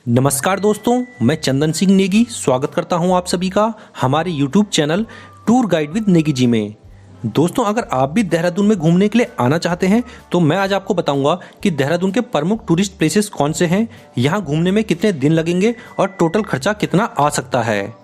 नमस्कार दोस्तों, मैं चंदन सिंह नेगी स्वागत करता हूं आप सभी का हमारे YouTube channel tour guide with Negi ji में। दोस्तों, अगर आप भी देहरादून में घूमने के लिए आना चाहते हैं तो मैं आज आपको बताऊंगा कि देहरादून के प्रमुख टूरिस्ट प्लेसेस कौन से हैं, यहां घूमने में कितने दिन लगेंगे और टोटल खर्चा कितना आ सकता है।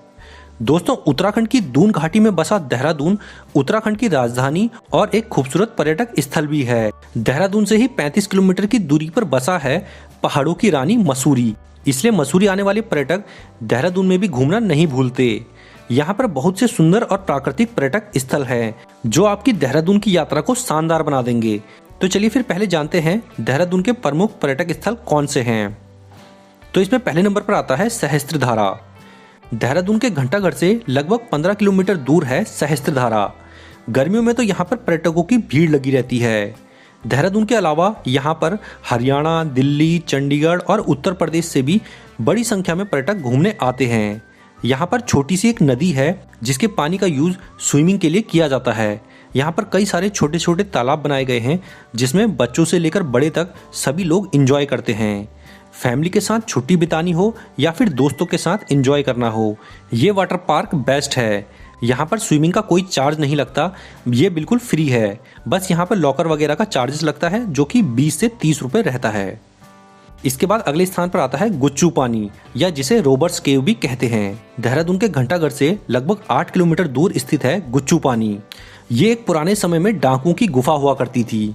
दोस्तों, उत्तराखंड की दून घाटी में बसा देहरादून उत्तराखंड की राजधानी और एक खूबसूरत पर्यटक स्थल भी है। देहरादून से ही 35 किलोमीटर की दूरी पर बसा है पहाड़ों की रानी मसूरी। इसलिए मसूरी आने वाले पर्यटक देहरादून में भी घूमना नहीं भूलते। यहाँ पर बहुत से सुंदर और प्राकृतिक पर्यटक स्थल हैं जो आपकी देहरादून की यात्रा को शानदार बना देंगे। तो चलिए फिर पहले जानते हैं देहरादून के प्रमुख पर्यटक स्थल कौन से हैं। तो इसमें पहले नंबर पर आता है सहस्त्रधारा। देहरादून के घंटाघर से लगभग 15 किलोमीटर दूर है सहस्त्रधारा। गर्मियों में तो यहाँ पर पर्यटकों की भीड़ लगी रहती है। देहरादून के अलावा यहाँ पर हरियाणा, दिल्ली, चंडीगढ़ और उत्तर प्रदेश से भी बड़ी संख्या में पर्यटक घूमने आते हैं। यहाँ पर छोटी सी एक नदी है जिसके पानी का यूज स्विमिंग के लिए किया जाता है। यहाँ पर कई सारे छोटे छोटे तालाब बनाए गए हैं जिसमें बच्चों से लेकर बड़े तक सभी लोग एंजॉय करते हैं। फैमिली के साथ छुट्टी बितानी हो या फिर दोस्तों के साथ एंजॉय करना हो, ये वाटर पार्क बेस्ट है। यहाँ पर स्विमिंग का कोई चार्ज नहीं लगता, ये बिल्कुल फ्री है। बस यहाँ पर लॉकर वगैरह का चार्जेस लगता है जो कि 20 से 30 रुपए रहता है। इसके बाद अगले स्थान पर आता है गुच्चू पानी, या जिसे रोबर्ट्स केव भी कहते हैं। देहरादून के घंटाघर से लगभग 8 किलोमीटर दूर स्थित है गुच्चू पानी। ये एक पुराने समय में डाकुओं की गुफा हुआ करती थी,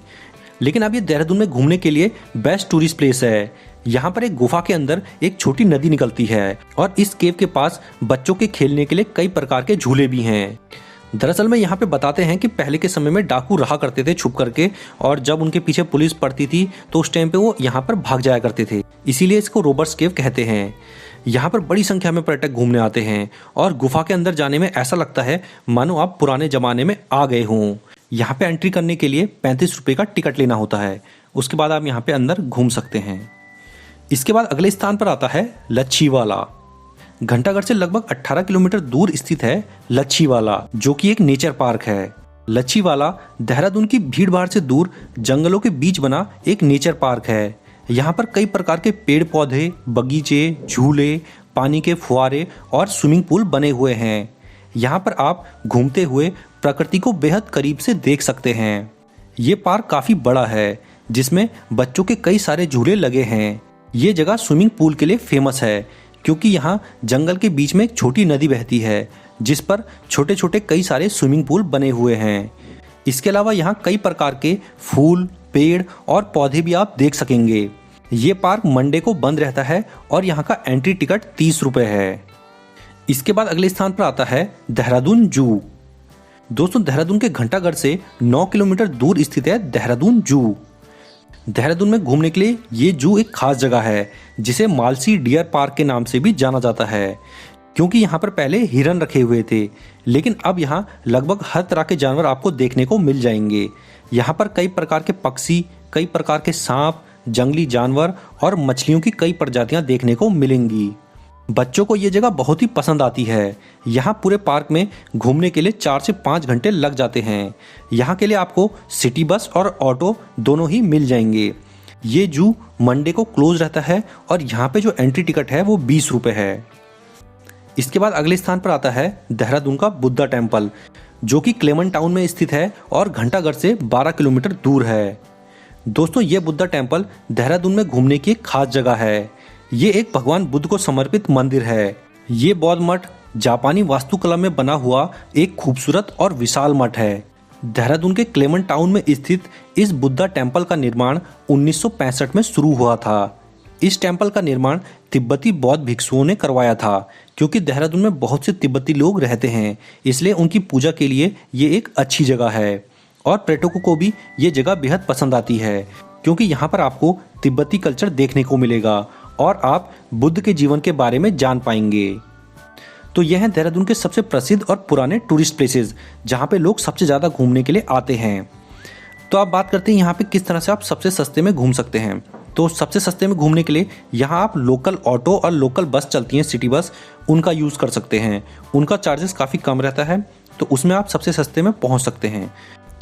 लेकिन अब ये देहरादून में घूमने के लिए बेस्ट टूरिस्ट प्लेस है। यहाँ पर एक गुफा के अंदर एक छोटी नदी निकलती है और इस केव के पास बच्चों के खेलने के लिए कई प्रकार के झूले भी हैं। दरअसल में यहाँ पे बताते हैं कि पहले के समय में डाकू रहा करते थे छुप करके, और जब उनके पीछे पुलिस पड़ती थी तो उस टाइम पे वो यहाँ पर भाग जाया करते थे, इसीलिए इसको रोबर्ट्स केव कहते हैं। यहाँ पर बड़ी संख्या में पर्यटक घूमने आते हैं और गुफा के अंदर जाने में ऐसा लगता है मानो आप पुराने जमाने में आ गए हों। यहाँ पे एंट्री करने के लिए 35 रुपये का टिकट लेना होता है। उसके बाद आप यहाँ पे अंदर घूम सकते हैं। इसके बाद अगले स्थान पर आता है लच्छीवाला। घंटाघर से लगभग 18 किलोमीटर दूर स्थित है लच्छीवाला, जो कि एक नेचर पार्क है। लच्छीवाला देहरादून की भीड़ भाड़ से दूर जंगलों के बीच बना एक नेचर पार्क है। यहाँ पर कई प्रकार के पेड़ पौधे, बगीचे, झूले, पानी के फुहारे और स्विमिंग पूल बने हुए हैं। यहाँ पर आप घूमते हुए प्रकृति को बेहद करीब से देख सकते हैं। ये पार्क काफी बड़ा है जिसमें बच्चों के कई सारे झूले लगे हैं। ये जगह स्विमिंग पूल के लिए फेमस है क्योंकि यहाँ जंगल के बीच में एक छोटी नदी बहती है जिस पर छोटे छोटे कई सारे स्विमिंग पूल बने हुए हैं। इसके अलावा यहाँ कई प्रकार के फूल, पेड़ और पौधे भी आप देख सकेंगे। ये पार्क मंडे को बंद रहता है और यहाँ का एंट्री टिकट 30 रुपये है। इसके बाद अगले स्थान पर आता है देहरादून जू। दोस्तों, देहरादून के घंटाघर से 9 किलोमीटर दूर स्थित है देहरादून जू। देहरादून में घूमने के लिए ये जू एक खास जगह है जिसे मालसी डियर पार्क के नाम से भी जाना जाता है, क्योंकि यहाँ पर पहले हिरन रखे हुए थे, लेकिन अब यहाँ लगभग हर तरह के जानवर आपको देखने को मिल जाएंगे। यहाँ पर कई प्रकार के पक्षी, कई प्रकार के सांप, जंगली जानवर और मछलियों की कई प्रजातियां देखने को मिलेंगी। बच्चों को ये जगह बहुत ही पसंद आती है। यहाँ पूरे पार्क में घूमने के लिए 4 से 5 घंटे लग जाते हैं। यहाँ के लिए आपको सिटी बस और ऑटो दोनों ही मिल जाएंगे। ये जू मंडे को क्लोज रहता है और यहाँ पे जो एंट्री टिकट है वो 20 रुपये है। इसके बाद अगले स्थान पर आता है देहरादून का बुद्धा टेम्पल, जो कि क्लेमन टाउन में स्थित है और घंटाघर से 12 किलोमीटर दूर है। दोस्तों, ये बुद्धा टेम्पल देहरादून में घूमने की एक खास जगह है। ये एक भगवान बुद्ध को समर्पित मंदिर है। ये बौद्ध मठ जापानी वास्तुकला में बना हुआ एक खूबसूरत और विशाल मठ है। देहरादून के क्लेमन टाउन में स्थित इस बुद्धा टेम्पल का निर्माण 1965 में शुरू हुआ था। इस टेम्पल का निर्माण तिब्बती बौद्ध भिक्षुओं ने करवाया था, क्योंकि देहरादून में बहुत से तिब्बती लोग रहते हैं, इसलिए उनकी पूजा के लिए ये एक अच्छी जगह है। और पर्यटकों को भी ये जगह बेहद पसंद आती है, क्योंकि यहाँ पर आपको तिब्बती कल्चर देखने को मिलेगा और आप बुद्ध के जीवन के बारे में जान पाएंगे। तो यह है देहरादून के सबसे प्रसिद्ध और पुराने टूरिस्ट प्लेसेस जहाँ पे लोग सबसे ज़्यादा घूमने के लिए आते हैं। तो आप बात करते हैं यहाँ पे किस तरह से आप सबसे सस्ते में घूम सकते हैं। तो सबसे सस्ते में घूमने के लिए यहाँ आप लोकल ऑटो और लोकल बस चलती हैं, सिटी बस, उनका यूज़ कर सकते हैं। उनका चार्जेस काफ़ी कम रहता है, तो उसमें आप सबसे सस्ते में पहुँच सकते हैं।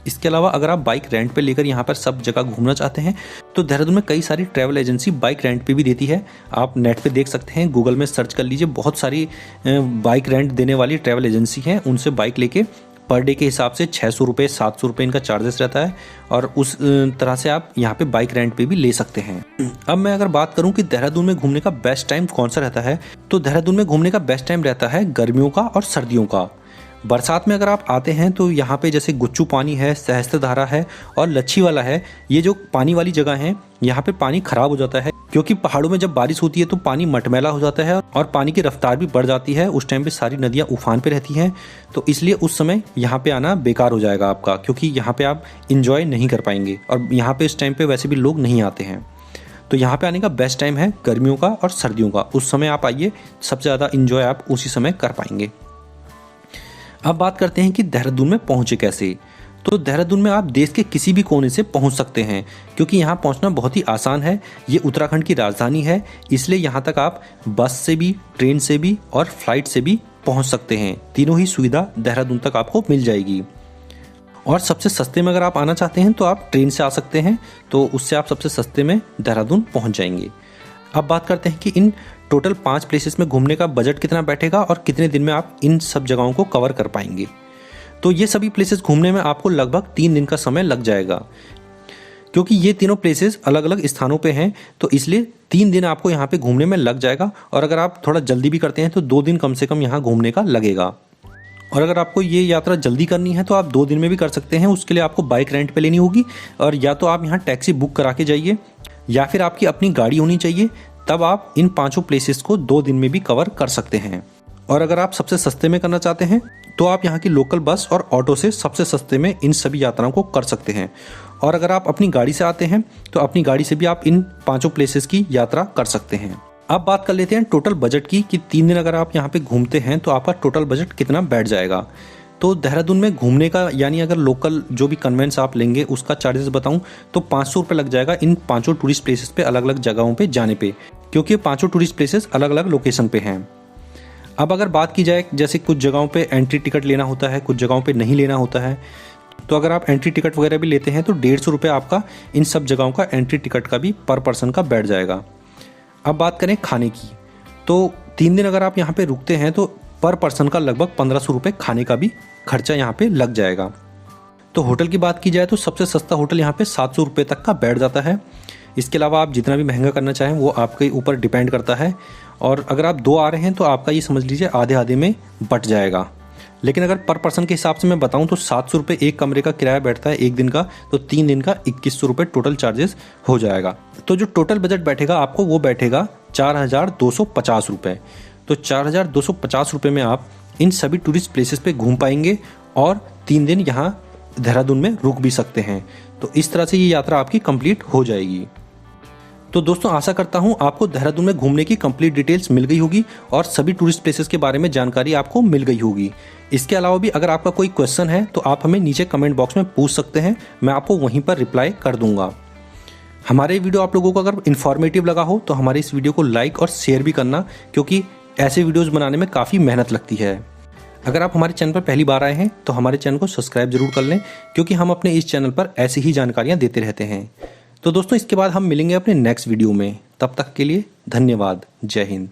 इसके अलावा अगर आप बाइक रेंट पे लेकर यहाँ पर सब जगह घूमना चाहते हैं तो देहरादून में कई सारी ट्रैवल एजेंसी बाइक रेंट पे भी देती है। आप नेट पे देख सकते हैं, गूगल में सर्च कर लीजिए, बहुत सारी बाइक रेंट देने वाली ट्रैवल एजेंसी हैं। उनसे बाइक लेके पर डे के हिसाब से 600 रुपये 700 रुपये इनका चार्जेस रहता है और उस तरह से आप यहाँ पे बाइक रेंट पे भी ले सकते हैं। अब मैं अगर बात करूँ कि देहरादून में घूमने का बेस्ट टाइम कौन सा रहता है, तो देहरादून में घूमने का बेस्ट टाइम रहता है गर्मियों का और सर्दियों का। बरसात में अगर आप आते हैं तो यहाँ पे जैसे गुच्चू पानी है, सहस्त्रधारा है और लच्छी वाला है, ये जो पानी वाली जगह है यहाँ पे पानी खराब हो जाता है क्योंकि पहाड़ों में जब बारिश होती है तो पानी मटमैला हो जाता है और पानी की रफ्तार भी बढ़ जाती है। उस टाइम पे सारी नदियाँ उफान पे रहती हैं, तो इसलिए उस समय यहाँ पे आना बेकार हो जाएगा आपका, क्योंकि यहाँ पे आप इंजॉय नहीं कर पाएंगे और यहाँ पे इस टाइम पे वैसे भी लोग नहीं आते हैं। तो यहाँ पे आने का बेस्ट टाइम है गर्मियों का और सर्दियों का। उस समय आप आइए, सबसे ज़्यादा इंजॉय आप उसी समय कर पाएंगे। अब बात करते हैं कि देहरादून में पहुँचे कैसे। तो देहरादून में आप देश के किसी भी कोने से पहुंच सकते हैं क्योंकि यहाँ पहुंचना बहुत ही आसान है। ये उत्तराखंड की राजधानी है, इसलिए यहाँ तक आप बस से भी, ट्रेन से भी और फ्लाइट से भी पहुंच सकते हैं। तीनों ही सुविधा देहरादून तक आपको मिल जाएगी। और सबसे सस्ते में अगर आप आना चाहते हैं तो आप ट्रेन से आ सकते हैं, तो उससे आप सबसे सस्ते में देहरादून पहुँच जाएंगे। अब बात करते हैं कि इन टोटल 5 प्लेसेस में घूमने का बजट कितना बैठेगा और कितने दिन में आप इन सब जगहों को कवर कर पाएंगे। तो ये सभी प्लेसेस घूमने में आपको लगभग 3 दिन का समय लग जाएगा, क्योंकि ये तीनों प्लेसेस अलग अलग स्थानों पे हैं, तो इसलिए 3 दिन आपको यहाँ पे घूमने में लग जाएगा। और अगर आप थोड़ा जल्दी भी करते हैं तो 2 दिन कम से कम यहाँ घूमने का लगेगा। और अगर आपको ये यात्रा जल्दी करनी है तो आप 2 दिन में भी कर सकते हैं। उसके लिए आपको बाइक रेंट पे लेनी होगी और या तो आप यहाँ टैक्सी बुक करा के जाइए या फिर आपकी अपनी गाड़ी होनी चाहिए, तब आप इन 5 प्लेसेस को 2 दिन में भी कवर कर सकते हैं। और अगर आप सबसे सस्ते में करना चाहते हैं तो आप यहाँ की लोकल बस और ऑटो से सबसे सस्ते में इन सभी यात्राओं को कर सकते हैं। और अगर आप अपनी गाड़ी से आते हैं तो अपनी गाड़ी से भी आप इन 5 प्लेसेस की यात्रा कर सकते हैं। अब बात कर लेते हैं टोटल बजट की कि 3 दिन अगर आप यहाँ पे घूमते हैं तो आपका टोटल बजट कितना बैठ जाएगा। तो देहरादून में घूमने का, यानी अगर लोकल जो भी कन्वेंस आप लेंगे उसका चार्जेस बताऊं तो 500 रुपये लग जाएगा इन 5 टूरिस्ट प्लेसेस पे, अलग अलग जगहों पे जाने पे, क्योंकि 5 टूरिस्ट प्लेसेस अलग अलग लोकेशन पे हैं। अब अगर बात की जाए, जैसे कुछ जगहों पे एंट्री टिकट लेना होता है, कुछ जगहों पे नहीं लेना होता है, तो अगर आप एंट्री टिकट वगैरह भी लेते हैं तो 150 रुपये आपका इन सब जगहों का एंट्री टिकट का भी पर पर्सन का बैठ जाएगा। अब बात करें खाने की, तो 3 दिन अगर आप यहाँ पे रुकते हैं तो पर पर्सन का लगभग 1500 रुपये खाने का भी खर्चा यहाँ पे लग जाएगा। तो होटल की बात की जाए तो सबसे सस्ता होटल यहाँ पे 700 रुपये तक का बैठ जाता है। इसके अलावा आप जितना भी महंगा करना चाहें वो आपके ऊपर डिपेंड करता है। और अगर आप 2 आ रहे हैं तो आपका ये समझ लीजिए आधे आधे में बट जाएगा। लेकिन अगर पर पर्सन के हिसाब से मैं बताऊं तो 700 रुपये एक कमरे का किराया बैठता है एक दिन का, तो 3 दिन का 2100 रुपये टोटल चार्जेस हो जाएगा। तो जो टोटल बजट बैठेगा आपको वो बैठेगा 4250 रुपये। तो 4250 रुपये में आप इन सभी टूरिस्ट प्लेसेस पे घूम पाएंगे और 3 दिन यहाँ देहरादून में रुक भी सकते हैं। तो इस तरह से ये यात्रा आपकी कंप्लीट हो जाएगी। तो दोस्तों आशा करता हूँ आपको देहरादून में घूमने की कंप्लीट डिटेल्स मिल गई होगी और सभी टूरिस्ट प्लेसेस के बारे में जानकारी आपको मिल गई होगी। इसके अलावा भी अगर आपका कोई क्वेश्चन है तो आप हमें नीचे कमेंट बॉक्स में पूछ सकते हैं, मैं आपको वहीं पर रिप्लाई कर दूंगा। हमारे वीडियो आप लोगों को अगर इन्फॉर्मेटिव लगा हो तो हमारे इस वीडियो को लाइक और शेयर भी करना, क्योंकि ऐसे वीडियोज़ बनाने में काफ़ी मेहनत लगती है। अगर आप हमारे चैनल पर पहली बार आए हैं तो हमारे चैनल को सब्सक्राइब जरूर कर लें, क्योंकि हम अपने इस चैनल पर ऐसी ही जानकारियाँ देते रहते हैं। तो दोस्तों इसके बाद हम मिलेंगे अपने नेक्स्ट वीडियो में, तब तक के लिए धन्यवाद। जय हिंद।